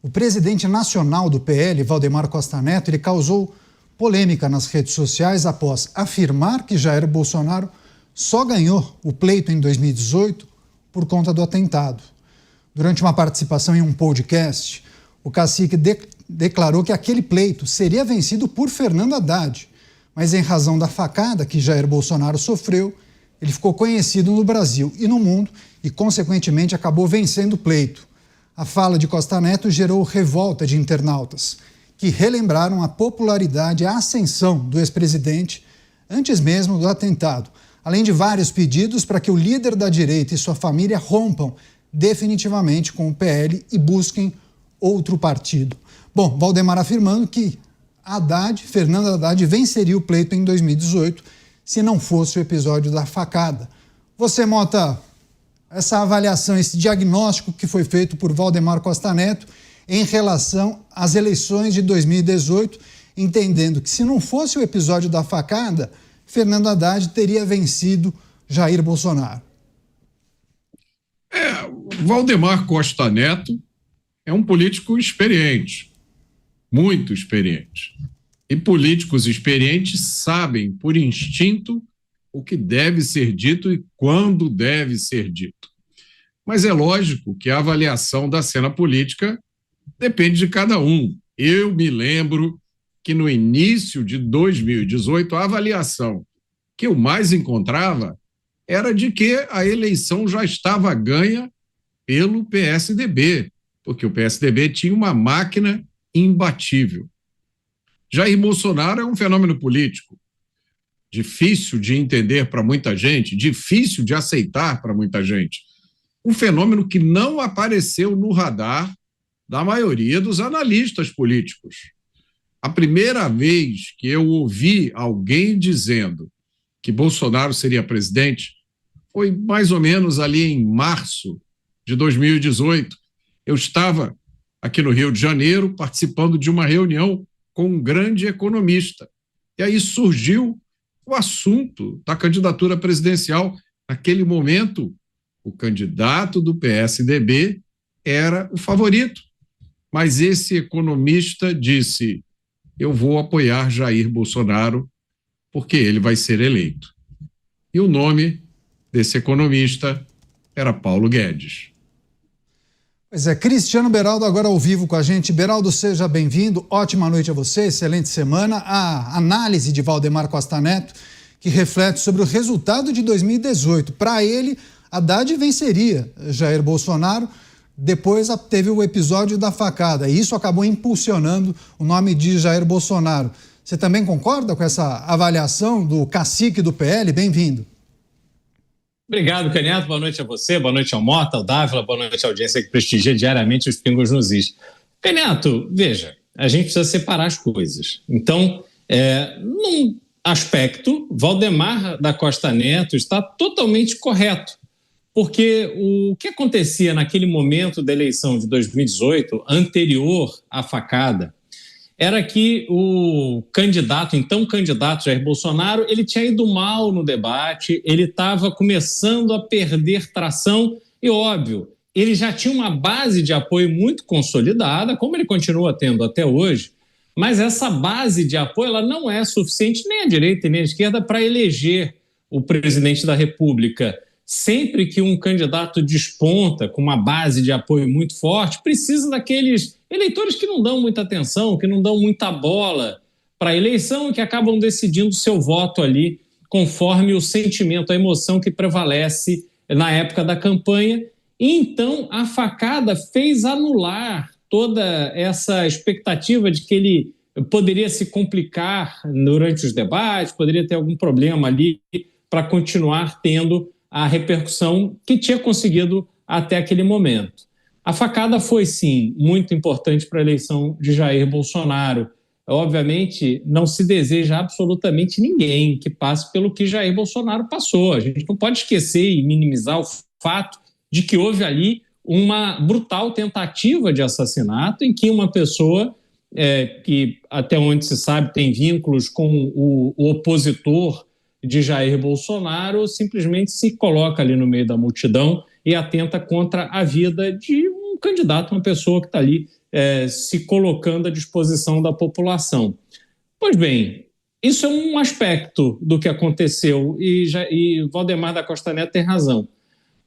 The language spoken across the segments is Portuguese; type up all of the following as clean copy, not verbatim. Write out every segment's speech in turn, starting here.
O presidente nacional do PL, Valdemar Costa Neto, ele causou polêmica nas redes sociais após afirmar que Jair Bolsonaro só ganhou o pleito em 2018 por conta do atentado. Durante uma participação em um podcast, o cacique declarou que aquele pleito seria vencido por Fernando Haddad, mas em razão da facada que Jair Bolsonaro sofreu, ele ficou conhecido no Brasil e no mundo e, consequentemente, acabou vencendo o pleito. A fala de Costa Neto gerou revolta de internautas, que relembraram a popularidade e a ascensão do ex-presidente antes mesmo do atentado, além de vários pedidos para que o líder da direita e sua família rompam definitivamente com o PL e busquem outro partido. Bom, Valdemar afirmando que Fernando Haddad venceria o pleito em 2018 se não fosse o episódio da facada. Você, Mota, essa avaliação, esse diagnóstico que foi feito por Valdemar Costa Neto em relação às eleições de 2018, entendendo que se não fosse o episódio da facada, Fernando Haddad teria vencido Jair Bolsonaro. Valdemar Costa Neto é um político experiente, muito experiente. E políticos experientes sabem, por instinto, o que deve ser dito e quando deve ser dito. Mas é lógico que a avaliação da cena política depende de cada um. Eu me lembro que no início de 2018, a avaliação que eu mais encontrava era de que a eleição já estava ganha pelo PSDB, porque o PSDB tinha uma máquina imbatível. Jair Bolsonaro é um fenômeno político, difícil de entender para muita gente, difícil de aceitar para muita gente. Um fenômeno que não apareceu no radar da maioria dos analistas políticos. A primeira vez que eu ouvi alguém dizendo que Bolsonaro seria presidente foi mais ou menos ali em março de 2018. Eu estava aqui no Rio de Janeiro participando de uma reunião com um grande economista. E aí surgiu o assunto da candidatura presidencial. Naquele momento, o candidato do PSDB era o favorito. Mas esse economista disse: eu vou apoiar Jair Bolsonaro porque ele vai ser eleito. E o nome desse economista era Paulo Guedes. Pois é, Cristiano Beraldo agora ao vivo com a gente. Beraldo, seja bem-vindo, ótima noite a você, excelente semana. A análise de Valdemar Costa Neto, que reflete sobre o resultado de 2018. Para ele, Haddad venceria Jair Bolsonaro, depois teve o episódio da facada, e isso acabou impulsionando o nome de Jair Bolsonaro. Você também concorda com essa avaliação do cacique do PL? Bem-vindo. Obrigado, Caneto. Boa noite a você, boa noite ao Mota, ao Dávila, boa noite à audiência que prestigia diariamente os Pingos nos Is. Caneto, veja, a gente precisa separar as coisas. Então, num aspecto, Valdemar da Costa Neto está totalmente correto, porque o que acontecia naquele momento da eleição de 2018, anterior à facada, era que o então candidato Jair Bolsonaro, ele tinha ido mal no debate, ele estava começando a perder tração e, óbvio, ele já tinha uma base de apoio muito consolidada, como ele continua tendo até hoje, mas essa base de apoio ela não é suficiente nem à direita nem à esquerda para eleger o presidente da República. Sempre que um candidato desponta com uma base de apoio muito forte, precisa daqueles eleitores que não dão muita atenção, que não dão muita bola para a eleição e que acabam decidindo seu voto ali conforme o sentimento, a emoção que prevalece na época da campanha. E então a facada fez anular toda essa expectativa de que ele poderia se complicar durante os debates, poderia ter algum problema ali para continuar tendo a repercussão que tinha conseguido até aquele momento. A facada foi, sim, muito importante para a eleição de Jair Bolsonaro. Obviamente, não se deseja absolutamente ninguém que passe pelo que Jair Bolsonaro passou. A gente não pode esquecer e minimizar o fato de que houve ali uma brutal tentativa de assassinato em que uma pessoa que, até onde se sabe, tem vínculos com o opositor de Jair Bolsonaro, simplesmente se coloca ali no meio da multidão e atenta contra a vida de um candidato, uma pessoa que está ali se colocando à disposição da população. Pois bem, isso é um aspecto do que aconteceu e Valdemar da Costa Neto tem razão.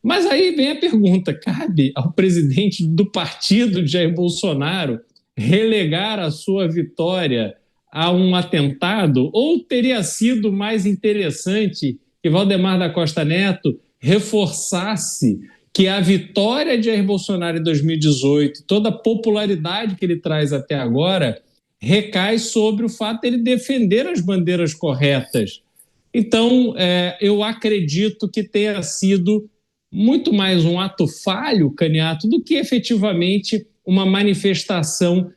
Mas aí vem a pergunta, cabe ao presidente do partido, Jair Bolsonaro, relegar a sua vitória a um atentado? Ou teria sido mais interessante que Valdemar da Costa Neto reforçasse que a vitória de Jair Bolsonaro em 2018, toda a popularidade que ele traz até agora, recai sobre o fato de ele defender as bandeiras corretas? Então, eu acredito que tenha sido muito mais um ato falho, Caniato, do que efetivamente uma manifestação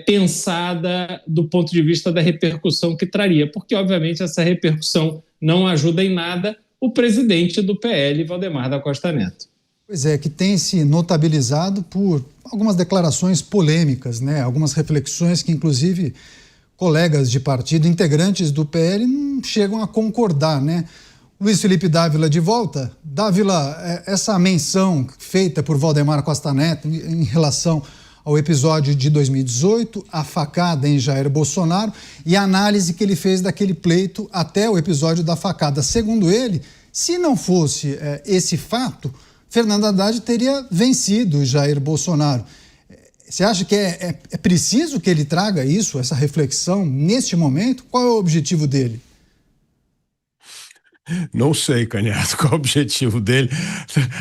pensada do ponto de vista da repercussão que traria, porque, obviamente, essa repercussão não ajuda em nada o presidente do PL, Valdemar da Costa Neto. Pois é, que tem se notabilizado por algumas declarações polêmicas, né? Algumas reflexões que, inclusive, colegas de partido, integrantes do PL, não chegam a concordar, né? Luiz Felipe Dávila de volta. Dávila, essa menção feita por Valdemar Costa Neto em relação ao episódio de 2018, a facada em Jair Bolsonaro e a análise que ele fez daquele pleito até o episódio da facada. Segundo ele, se não fosse esse fato, Fernando Haddad teria vencido Jair Bolsonaro. Você acha que é preciso que ele traga isso, essa reflexão, neste momento? Qual é o objetivo dele? Não sei, Caniato, qual é o objetivo dele.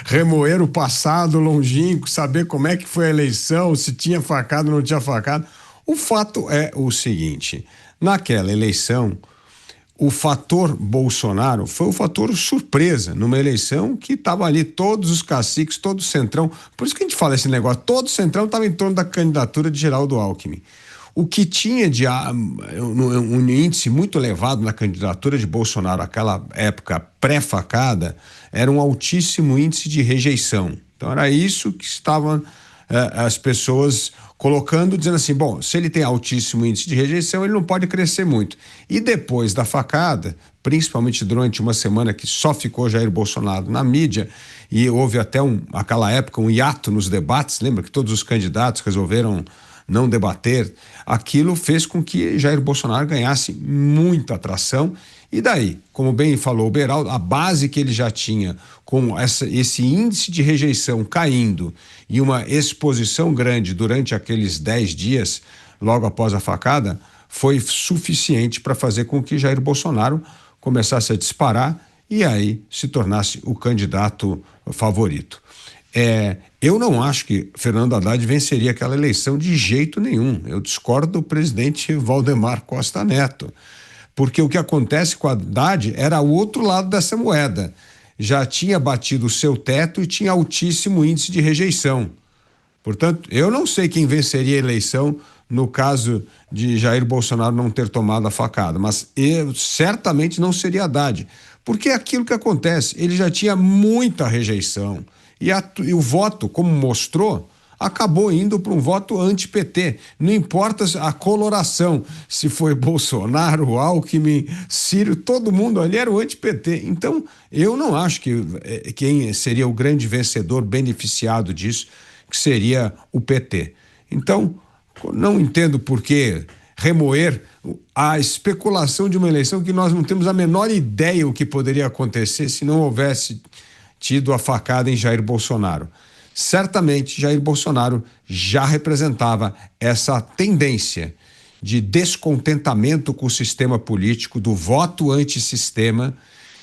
Remoer o passado longínquo, saber como é que foi a eleição, se tinha facado ou não tinha facado. O fato é o seguinte, naquela eleição, o fator Bolsonaro foi o fator surpresa, numa eleição que estava ali todos os caciques, todo o centrão. Por isso que a gente fala esse negócio, todo o centrão estava em torno da candidatura de Geraldo Alckmin. O que tinha de um índice muito elevado na candidatura de Bolsonaro naquela época pré-facada era um altíssimo índice de rejeição. Então era isso que estavam as pessoas colocando, dizendo assim, bom, se ele tem altíssimo índice de rejeição, ele não pode crescer muito. E depois da facada, principalmente durante uma semana que só ficou Jair Bolsonaro na mídia, e houve até aquela época um hiato nos debates, lembra que todos os candidatos resolveram não debater, aquilo fez com que Jair Bolsonaro ganhasse muita atração. E daí, como bem falou o Beraldo, a base que ele já tinha com esse índice de rejeição caindo e uma exposição grande durante aqueles 10 dias, logo após a facada, foi suficiente para fazer com que Jair Bolsonaro começasse a disparar e aí se tornasse o candidato favorito. Eu não acho que Fernando Haddad venceria aquela eleição de jeito nenhum. Eu discordo do presidente Valdemar Costa Neto, porque o que acontece com Haddad era o outro lado dessa moeda. Já tinha batido o seu teto e tinha altíssimo índice de rejeição. Portanto, eu não sei quem venceria a eleição no caso de Jair Bolsonaro não ter tomado a facada, mas certamente não seria Haddad, porque é aquilo que acontece, ele já tinha muita rejeição. E o voto, como mostrou, acabou indo para um voto anti-PT. Não importa a coloração, se foi Bolsonaro, Alckmin, Ciro, todo mundo ali era o anti-PT. Então, eu não acho que quem seria o grande vencedor beneficiado disso, que seria o PT. Então, não entendo por que remoer a especulação de uma eleição que nós não temos a menor ideia o que poderia acontecer se não houvesse tido a facada em Jair Bolsonaro. Certamente, Jair Bolsonaro já representava essa tendência de descontentamento com o sistema político, do voto antissistema,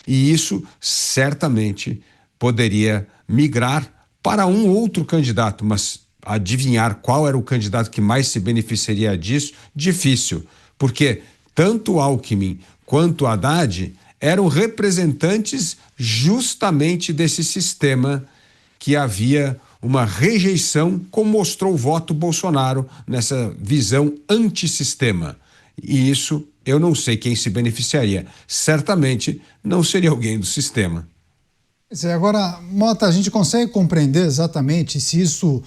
e isso certamente poderia migrar para um outro candidato, mas adivinhar qual era o candidato que mais se beneficiaria disso, difícil, porque tanto Alckmin quanto Haddad eram representantes justamente desse sistema que havia uma rejeição, como mostrou o voto Bolsonaro nessa visão antissistema. E isso eu não sei quem se beneficiaria. Certamente não seria alguém do sistema. Agora, Mota, a gente consegue compreender exatamente se isso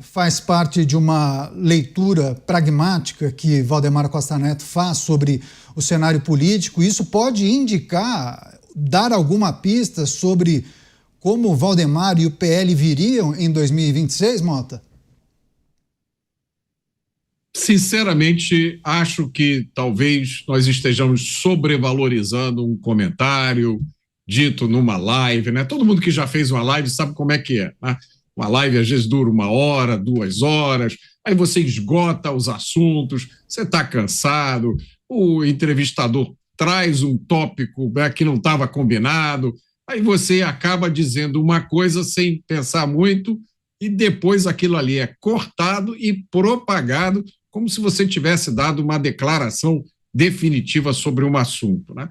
faz parte de uma leitura pragmática que Valdemar Costa Neto faz sobre o cenário político? Isso pode indicar, dar alguma pista sobre como Valdemar e o PL viriam em 2026, Mota? Sinceramente, acho que talvez nós estejamos sobrevalorizando um comentário dito numa live, né? Todo mundo que já fez uma live sabe como é que é, né? Uma live às vezes dura 1 hora, 2 horas, aí você esgota os assuntos, você está cansado, o entrevistador traz um tópico, né, que não estava combinado, aí você acaba dizendo uma coisa sem pensar muito e depois aquilo ali é cortado e propagado como se você tivesse dado uma declaração definitiva sobre um assunto, né?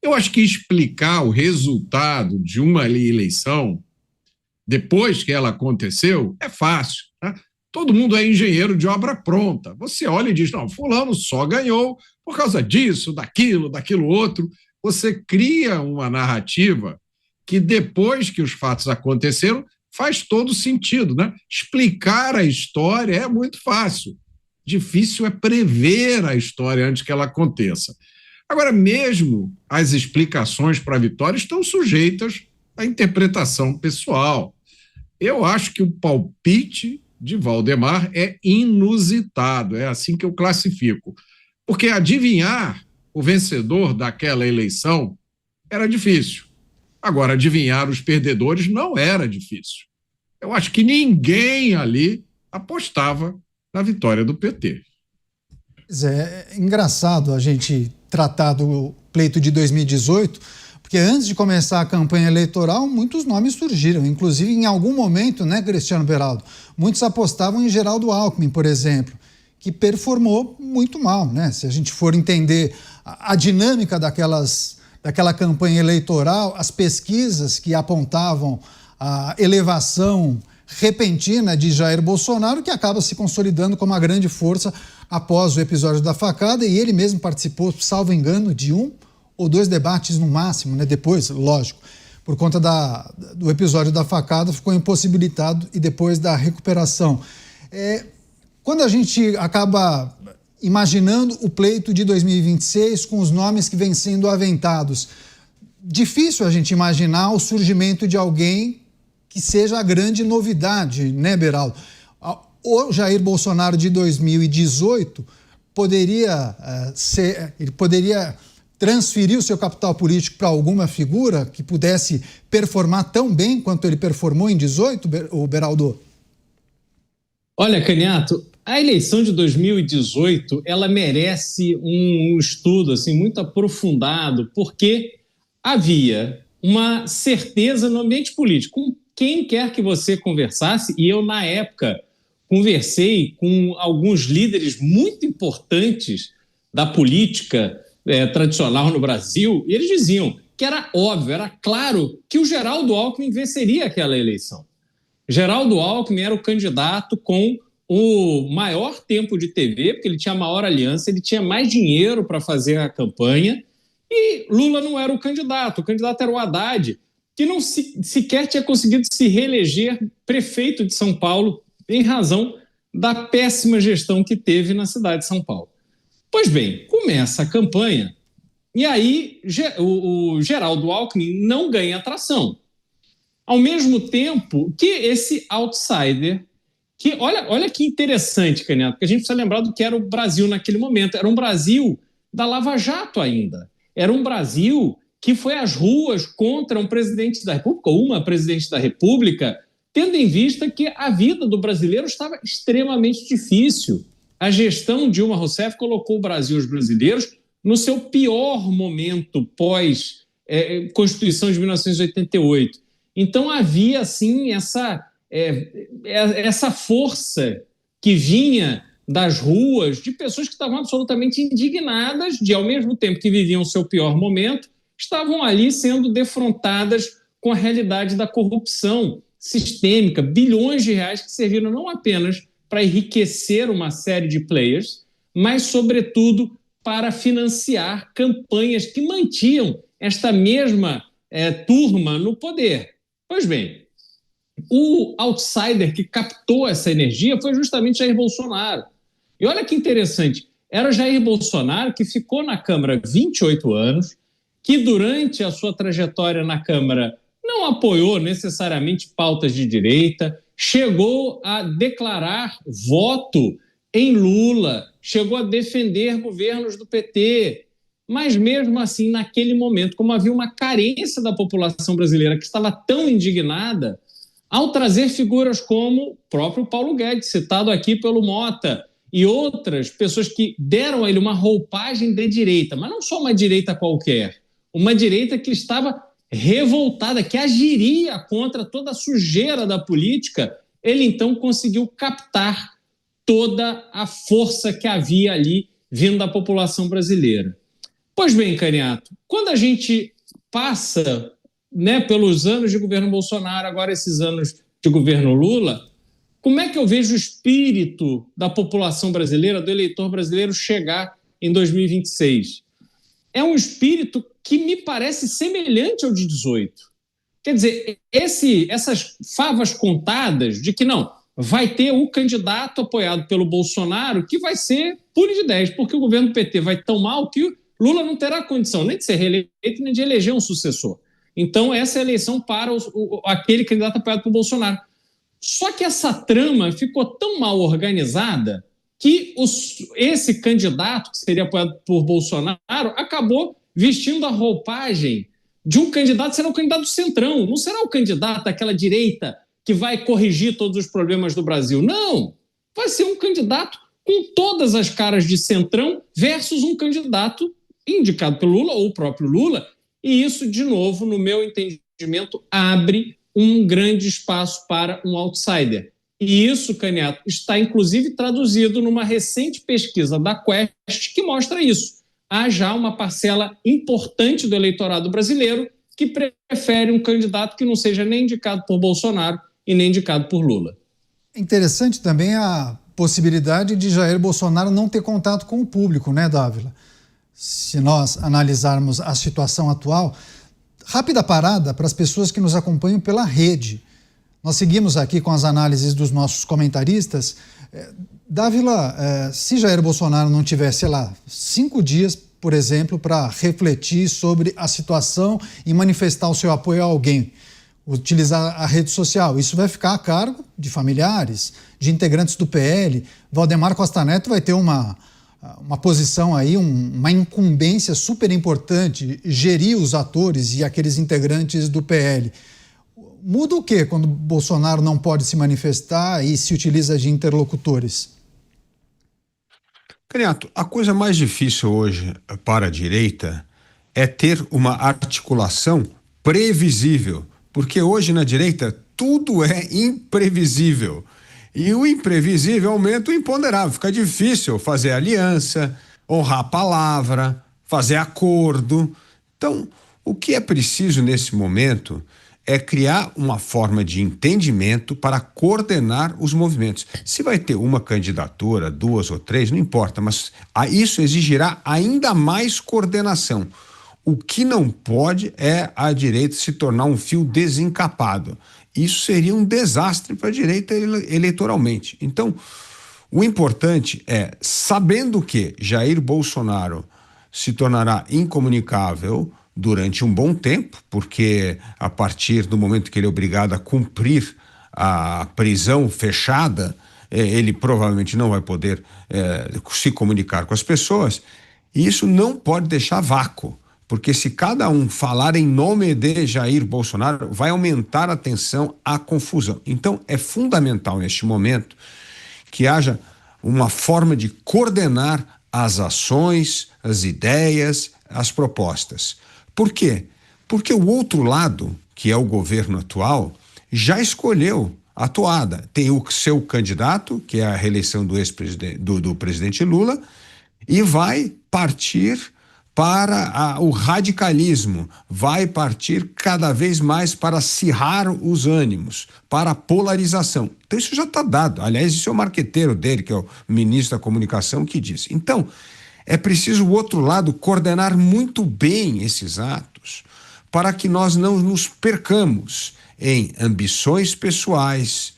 Eu acho que explicar o resultado de uma eleição depois que ela aconteceu é fácil, né? Todo mundo é engenheiro de obra pronta. Você olha e diz, não, fulano só ganhou por causa disso, daquilo outro. Você cria uma narrativa que depois que os fatos aconteceram faz todo sentido, né? Explicar a história é muito fácil. Difícil é prever a história antes que ela aconteça. Agora, mesmo as explicações para a vitória estão sujeitas à interpretação pessoal. Eu acho que o palpite de Valdemar é inusitado, é assim que eu classifico. Porque adivinhar o vencedor daquela eleição era difícil. Agora, adivinhar os perdedores não era difícil. Eu acho que ninguém ali apostava na vitória do PT. É engraçado a gente tratar do pleito de 2018, porque antes de começar a campanha eleitoral, muitos nomes surgiram. Inclusive, em algum momento, né, Cristiano Beraldo, muitos apostavam em Geraldo Alckmin, por exemplo, que performou muito mal, né? Se a gente for entender a dinâmica daquela campanha eleitoral, as pesquisas que apontavam a elevação repentina de Jair Bolsonaro, que acaba se consolidando como uma grande força após o episódio da facada, e ele mesmo participou, salvo engano, de 1 ou 2 debates no máximo, né? Depois, lógico, por conta do episódio da facada, ficou impossibilitado e depois da recuperação. Quando a gente acaba imaginando o pleito de 2026 com os nomes que vêm sendo aventados, difícil a gente imaginar o surgimento de alguém que seja a grande novidade, né, Beraldo? O Jair Bolsonaro de 2018 poderia transferir o seu capital político para alguma figura que pudesse performar tão bem quanto ele performou em 2018, o Beraldo? Olha, Caniato, a eleição de 2018 ela merece um estudo assim, muito aprofundado, porque havia uma certeza no ambiente político. Com quem quer que você conversasse, e eu, na época, conversei com alguns líderes muito importantes da política tradicional no Brasil, e eles diziam que era óbvio, era claro que o Geraldo Alckmin venceria aquela eleição. Geraldo Alckmin era o candidato com o maior tempo de TV, porque ele tinha a maior aliança, ele tinha mais dinheiro para fazer a campanha, e Lula não era o candidato era o Haddad, que não sequer tinha conseguido se reeleger prefeito de São Paulo em razão da péssima gestão que teve na cidade de São Paulo. Pois bem, começa a campanha e aí o Geraldo Alckmin não ganha atração. Ao mesmo tempo que esse outsider, que olha que interessante, Caneto, porque a gente precisa lembrar do que era o Brasil naquele momento. Era um Brasil da Lava Jato ainda. Era um Brasil que foi às ruas contra um presidente da República, ou uma presidente da República, tendo em vista que a vida do brasileiro estava extremamente difícil. A gestão Dilma Rousseff colocou o Brasil e os brasileiros no seu pior momento pós-Constituição de 1988. Então havia, assim, essa força que vinha das ruas de pessoas que estavam absolutamente indignadas de, ao mesmo tempo que viviam o seu pior momento, estavam ali sendo defrontadas com a realidade da corrupção sistêmica, bilhões de reais que serviram não apenas para enriquecer uma série de players, mas, sobretudo, para financiar campanhas que mantinham esta mesma turma no poder. Pois bem, o outsider que captou essa energia foi justamente Jair Bolsonaro. E olha que interessante, era Jair Bolsonaro que ficou na Câmara 28 anos, que durante a sua trajetória na Câmara não apoiou necessariamente pautas de direita, chegou a declarar voto em Lula, chegou a defender governos do PT, mas mesmo assim, naquele momento, como havia uma carência da população brasileira que estava tão indignada, ao trazer figuras como o próprio Paulo Guedes, citado aqui pelo Mota, e outras pessoas que deram a ele uma roupagem de direita, mas não só uma direita qualquer, uma direita que estava revoltada, que agiria contra toda a sujeira da política, ele então conseguiu captar toda a força que havia ali vindo da população brasileira. Pois bem, Caniato, quando a gente passa, né, pelos anos de governo Bolsonaro, agora esses anos de governo Lula, como é que eu vejo o espírito da população brasileira, do eleitor brasileiro chegar em 2026? É um espírito que me parece semelhante ao de 18. Quer dizer, essas favas contadas de que não, vai ter o candidato apoiado pelo Bolsonaro que vai ser pule de 10, porque o governo do PT vai tão mal que Lula não terá condição nem de ser reeleito, nem de eleger um sucessor. Então, essa é a eleição para aquele candidato apoiado por Bolsonaro. Só que essa trama ficou tão mal organizada que esse candidato, que seria apoiado por Bolsonaro, acabou vestindo a roupagem de um candidato, será o candidato do Centrão, não será o candidato daquela direita que vai corrigir todos os problemas do Brasil. Não, vai ser um candidato com todas as caras de Centrão versus um candidato indicado pelo Lula ou o próprio Lula. E isso, de novo, no meu entendimento, abre um grande espaço para um outsider. E isso, Caniato, está inclusive traduzido numa recente pesquisa da Quest que mostra isso. Há já uma parcela importante do eleitorado brasileiro que prefere um candidato que não seja nem indicado por Bolsonaro e nem indicado por Lula. É interessante também a possibilidade de Jair Bolsonaro não ter contato com o público, né, Dávila? Se nós analisarmos a situação atual, rápida parada para as pessoas que nos acompanham pela rede. Nós seguimos aqui com as análises dos nossos comentaristas. Dávila, se Jair Bolsonaro não tivesse, sei lá, 5 dias, por exemplo, para refletir sobre a situação e manifestar o seu apoio a alguém, utilizar a rede social, isso vai ficar a cargo de familiares, de integrantes do PL. Valdemar Costa Neto vai ter uma posição aí, uma incumbência super importante, gerir os atores e aqueles integrantes do PL. Muda o quê quando Bolsonaro não pode se manifestar e se utiliza de interlocutores? Caniato, a coisa mais difícil hoje para a direita é ter uma articulação previsível, porque hoje na direita tudo é imprevisível. E o imprevisível aumenta o imponderável. Fica difícil fazer aliança, honrar a palavra, fazer acordo. Então, o que é preciso nesse momento é criar uma forma de entendimento para coordenar os movimentos. Se vai ter uma candidatura, 2 ou 3, não importa, mas isso exigirá ainda mais coordenação. O que não pode é a direita se tornar um fio desencapado. Isso seria um desastre para a direita eleitoralmente. Então, o importante é, sabendo que Jair Bolsonaro se tornará incomunicável durante um bom tempo, porque a partir do momento que ele é obrigado a cumprir a prisão fechada, ele provavelmente não vai poder se comunicar com as pessoas, e isso não pode deixar vácuo. Porque se cada um falar em nome de Jair Bolsonaro, vai aumentar a tensão, a confusão. Então, é fundamental neste momento que haja uma forma de coordenar as ações, as ideias, as propostas. Por quê? Porque o outro lado, que é o governo atual, já escolheu a toada. Tem o seu candidato, que é a reeleição do ex-presidente, do presidente Lula, e vai partir para o radicalismo, vai partir cada vez mais para acirrar os ânimos, para a polarização. Então isso já está dado. Aliás, isso é o marqueteiro dele, que é o ministro da Comunicação, que diz. Então, é preciso o outro lado coordenar muito bem esses atos para que nós não nos percamos em ambições pessoais,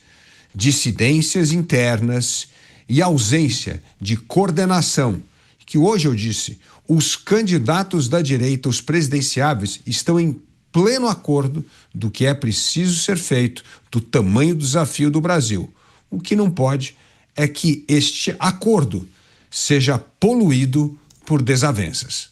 dissidências internas e ausência de coordenação, que hoje eu disse, os candidatos da direita, os presidenciáveis, estão em pleno acordo do que é preciso ser feito, do tamanho do desafio do Brasil. O que não pode é que este acordo seja poluído por desavenças.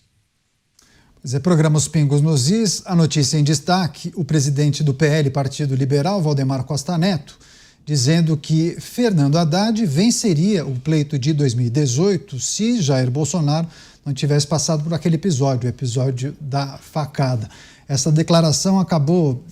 Programa Os Pingos nos Is, a notícia em destaque, o presidente do PL, Partido Liberal, Valdemar Costa Neto, dizendo que Fernando Haddad venceria o pleito de 2018 se Jair Bolsonaro não tivesse passado por aquele episódio, o episódio da facada. Essa declaração acabou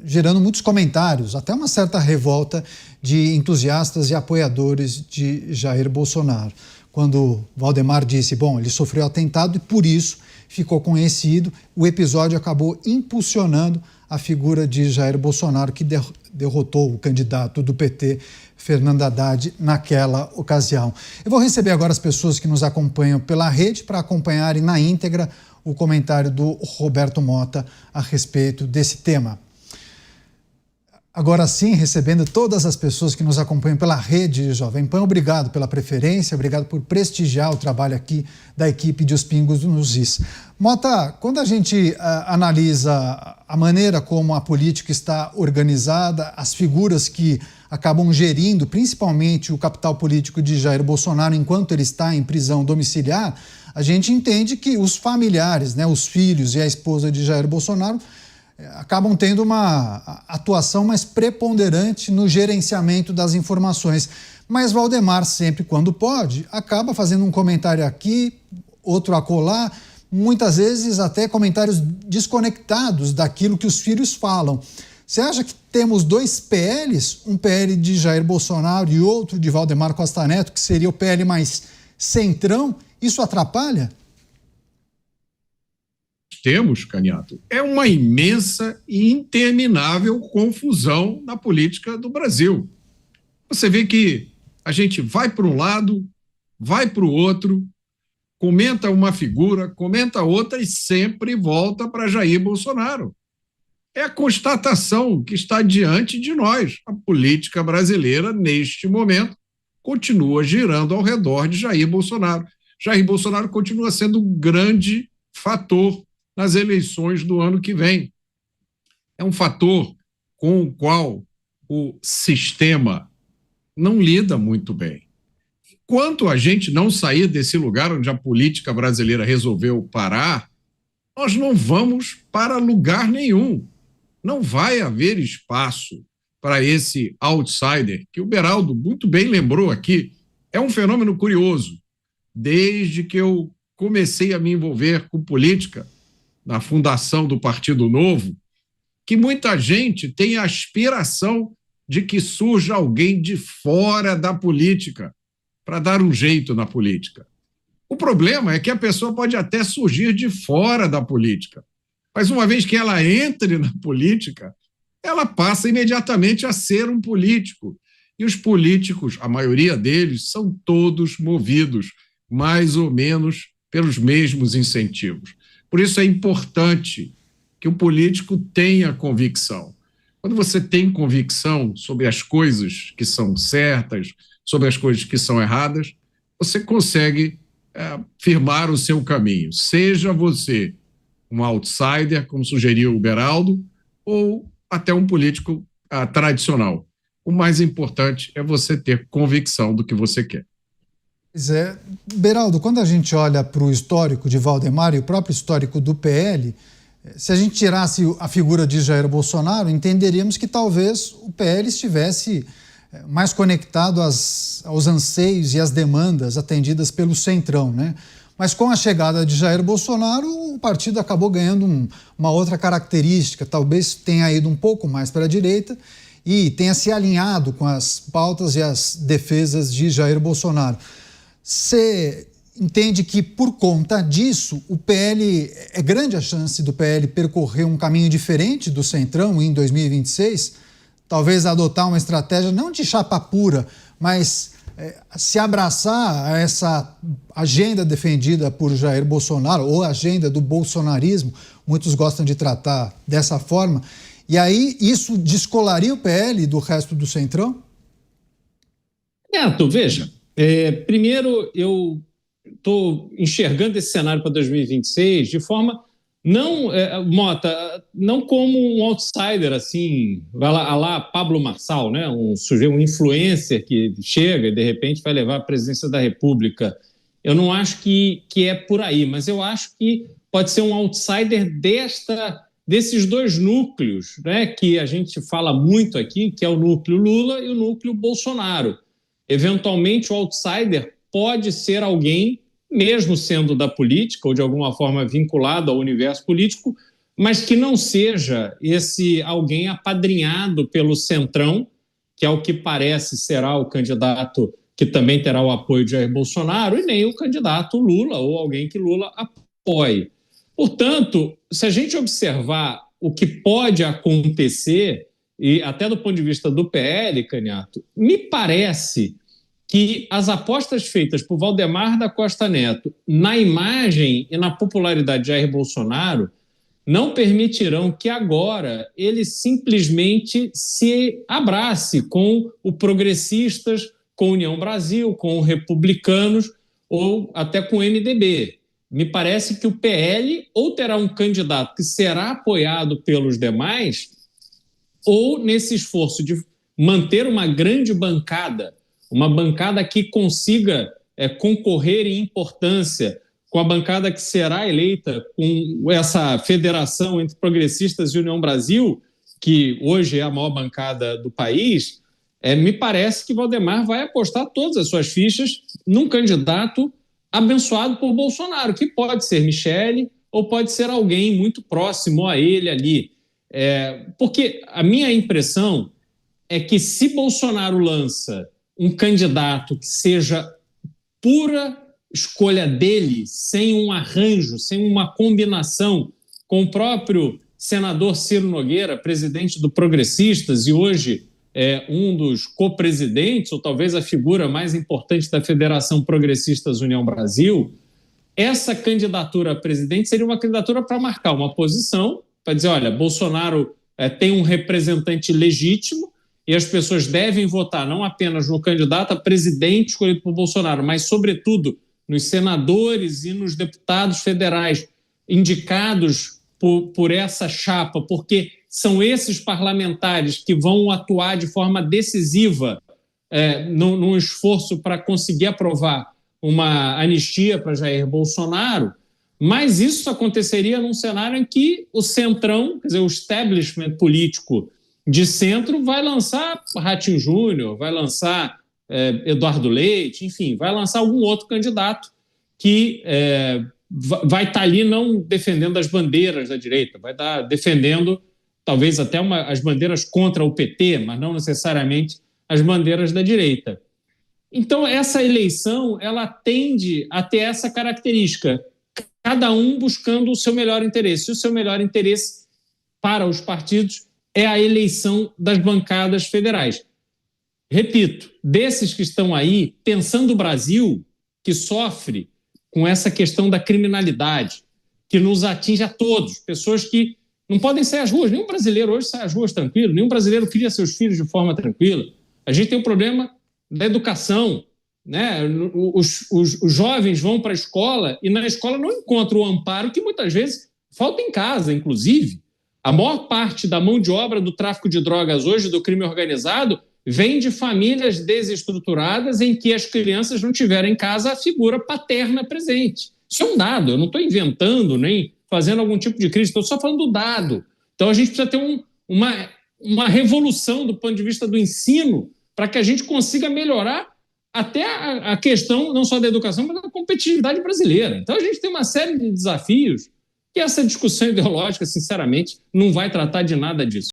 gerando muitos comentários, até uma certa revolta de entusiastas e apoiadores de Jair Bolsonaro. Quando Valdemar disse, ele sofreu atentado e por isso ficou conhecido, o episódio acabou impulsionando a figura de Jair Bolsonaro, que derrotou o candidato do PT, Fernando Haddad, naquela ocasião. Eu vou receber agora as pessoas que nos acompanham pela rede para acompanharem na íntegra o comentário do Roberto Mota a respeito desse tema. Agora sim, recebendo todas as pessoas que nos acompanham pela rede Jovem Pan, obrigado pela preferência, obrigado por prestigiar o trabalho aqui da equipe de Os Pingos nos Is. Mota, quando a gente analisa a maneira como a política está organizada, as figuras que acabam gerindo, principalmente o capital político de Jair Bolsonaro, enquanto ele está em prisão domiciliar, a gente entende que os familiares, os filhos e a esposa de Jair Bolsonaro acabam tendo uma atuação mais preponderante no gerenciamento das informações. Mas Valdemar, sempre quando pode, acaba fazendo um comentário aqui, outro acolá, muitas vezes até comentários desconectados daquilo que os filhos falam. Você acha que temos dois PLs, um PL de Jair Bolsonaro e outro de Valdemar Costa Neto, que seria o PL mais centrão? Isso atrapalha? Temos, Caniato, é uma imensa e interminável confusão na política do Brasil. Você vê que a gente vai para um lado, vai para o outro, comenta uma figura, comenta outra e sempre volta para Jair Bolsonaro. É a constatação que está diante de nós. A política brasileira, neste momento, continua girando ao redor de Jair Bolsonaro. Jair Bolsonaro continua sendo um grande fator nas eleições do ano que vem. É um fator com o qual o sistema não lida muito bem. Enquanto a gente não sair desse lugar onde a política brasileira resolveu parar, nós não vamos para lugar nenhum. Não vai haver espaço para esse outsider, que o Beraldo muito bem lembrou aqui. É um fenômeno curioso. Desde que eu comecei a me envolver com política, na fundação do Partido Novo, que muita gente tem a aspiração de que surja alguém de fora da política para dar um jeito na política. O problema é que a pessoa pode até surgir de fora da política, mas uma vez que ela entre na política, ela passa imediatamente a ser um político. E os políticos, a maioria deles, são todos movidos mais ou menos pelos mesmos incentivos. Por isso é importante que o político tenha convicção. Quando você tem convicção sobre as coisas que são certas, sobre as coisas que são erradas, você consegue firmar o seu caminho. Seja você um outsider, como sugeriu o Beraldo, ou até um político tradicional. O mais importante é você ter convicção do que você quer. Pois é. Beraldo, quando a gente olha para o histórico de Valdemar e o próprio histórico do PL, se a gente tirasse a figura de Jair Bolsonaro, entenderíamos que talvez o PL estivesse mais conectado aos anseios e às demandas atendidas pelo Centrão, né? Mas com a chegada de Jair Bolsonaro, o partido acabou ganhando uma outra característica, talvez tenha ido um pouco mais para a direita e tenha se alinhado com as pautas e as defesas de Jair Bolsonaro. Você entende que, por conta disso, o PL, é grande a chance do PL percorrer um caminho diferente do Centrão em 2026? Talvez adotar uma estratégia não de chapa pura, mas se abraçar a essa agenda defendida por Jair Bolsonaro, ou agenda do bolsonarismo, muitos gostam de tratar dessa forma, e aí isso descolaria o PL do resto do Centrão? Neto, veja, primeiro eu estou enxergando esse cenário para 2026 de forma Não, Mota, não como um outsider, assim, vai lá, a lá Pablo Marçal, né? Um sujeito, um influencer que chega e, de repente, vai levar a presidência da República. Eu não acho que é por aí, mas eu acho que pode ser um outsider desses dois núcleos, né? Que a gente fala muito aqui, que é o núcleo Lula e o núcleo Bolsonaro. Eventualmente, o outsider pode ser alguém, mesmo sendo da política ou de alguma forma vinculado ao universo político, mas que não seja esse alguém apadrinhado pelo Centrão, que é o que parece será o candidato que também terá o apoio de Jair Bolsonaro, e nem o candidato Lula ou alguém que Lula apoie. Portanto, se a gente observar o que pode acontecer, e até do ponto de vista do PL, Caniato, me parece que as apostas feitas por Valdemar da Costa Neto na imagem e na popularidade de Jair Bolsonaro não permitirão que agora ele simplesmente se abrace com o Progressistas, com União Brasil, com Republicanos ou até com o MDB. Me parece que o PL ou terá um candidato que será apoiado pelos demais, ou nesse esforço de manter uma grande bancada, uma bancada que consiga concorrer em importância com a bancada que será eleita com essa federação entre Progressistas e União Brasil, que hoje é a maior bancada do país, me parece que Valdemar vai apostar todas as suas fichas num candidato abençoado por Bolsonaro, que pode ser Michele ou pode ser alguém muito próximo a ele ali. Porque a minha impressão é que se Bolsonaro lança um candidato que seja pura escolha dele, sem um arranjo, sem uma combinação com o próprio senador Ciro Nogueira, presidente do Progressistas e hoje um dos co-presidentes, ou talvez a figura mais importante da Federação Progressistas União Brasil, essa candidatura a presidente seria uma candidatura para marcar uma posição, para dizer, olha, Bolsonaro tem um representante legítimo e as pessoas devem votar não apenas no candidato a presidente escolhido por Bolsonaro, mas, sobretudo, nos senadores e nos deputados federais indicados por essa chapa, porque são esses parlamentares que vão atuar de forma decisiva num esforço para conseguir aprovar uma anistia para Jair Bolsonaro, mas isso aconteceria num cenário em que o Centrão, quer dizer, o establishment político de centro vai lançar Ratinho Júnior, vai lançar Eduardo Leite, enfim, vai lançar algum outro candidato que vai estar ali não defendendo as bandeiras da direita, vai estar defendendo talvez até as bandeiras contra o PT, mas não necessariamente as bandeiras da direita. Então, essa eleição, ela tende a ter essa característica, cada um buscando o seu melhor interesse. E o seu melhor interesse para os partidos é a eleição das bancadas federais. Repito, desses que estão aí, pensando o Brasil, que sofre com essa questão da criminalidade, que nos atinge a todos, pessoas que não podem sair às ruas. Nenhum brasileiro hoje sai às ruas tranquilo, nenhum brasileiro cria seus filhos de forma tranquila. A gente tem um problema da educação, né? Os jovens vão para a escola e na escola não encontram o amparo que muitas vezes falta em casa, inclusive. A maior parte da mão de obra do tráfico de drogas hoje, do crime organizado, vem de famílias desestruturadas em que as crianças não tiveram em casa a figura paterna presente. Isso é um dado, eu não estou inventando nem fazendo algum tipo de crítica, estou só falando do dado. Então a gente precisa ter uma revolução do ponto de vista do ensino para que a gente consiga melhorar até a questão não só da educação, mas da competitividade brasileira. Então a gente tem uma série de desafios que essa discussão ideológica, sinceramente, não vai tratar de nada disso.